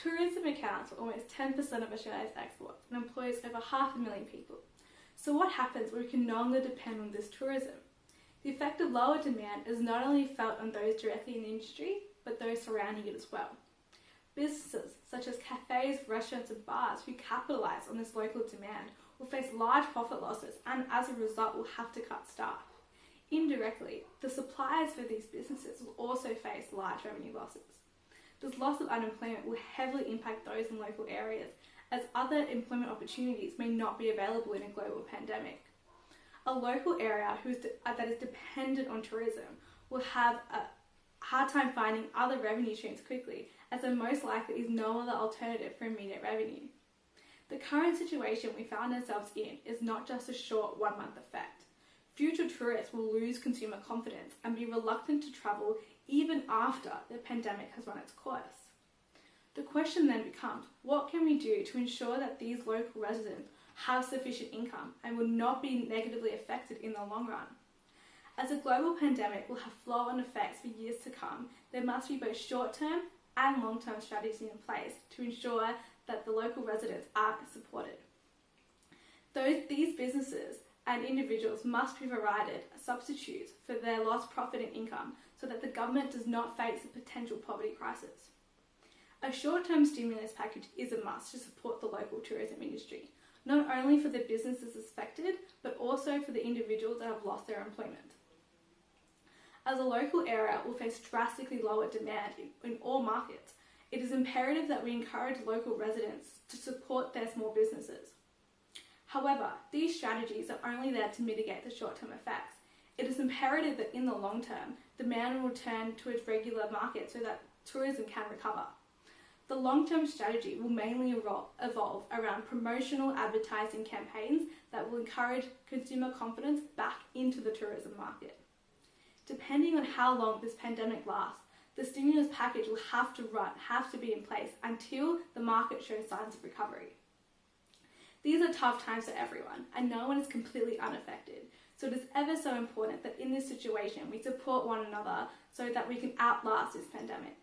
Tourism accounts for almost 10% of Australia's exports and employs over 500,000 people. So what happens when we can no longer depend on this tourism? The effect of lower demand is not only felt on those directly in the industry, but those surrounding it as well. Businesses such as cafes, restaurants and bars who capitalise on this local demand will face large profit losses and as a result will have to cut staff. Indirectly, the suppliers for these businesses will also face large revenue losses. This loss of unemployment will heavily impact those in local areas, as other employment opportunities may not be available in a global pandemic. A local area that is dependent on tourism will have a hard time finding other revenue streams quickly, as there most likely is no other alternative for immediate revenue. The current situation we found ourselves in is not just a short one-month effect. Future tourists will lose consumer confidence and be reluctant to travel even after the pandemic has run its course. The question then becomes, what can we do to ensure that these local residents have sufficient income and will not be negatively affected in the long run? As a global pandemic will have flow-on effects for years to come, there must be both short-term and long-term strategies in place to ensure that the local residents are supported. These businesses and individuals must be provided substitutes for their lost profit and income so that the government does not face a potential poverty crisis. A short-term stimulus package is a must to support the local tourism industry, not only for the businesses affected, but also for the individuals that have lost their employment. As a local area will face drastically lower demand in all markets, it is imperative that we encourage local residents to support their small businesses. However, these strategies are only there to mitigate the short-term effects. It is imperative that in the long term, demand will return to its regular market so that tourism can recover. The long-term strategy will mainly evolve around promotional advertising campaigns that will encourage consumer confidence back into the tourism market. Depending on how long this pandemic lasts, the stimulus package will have to be in place until the market shows signs of recovery. These are tough times for everyone, and no one is completely unaffected, so it is ever so important that in this situation we support one another so that we can outlast this pandemic.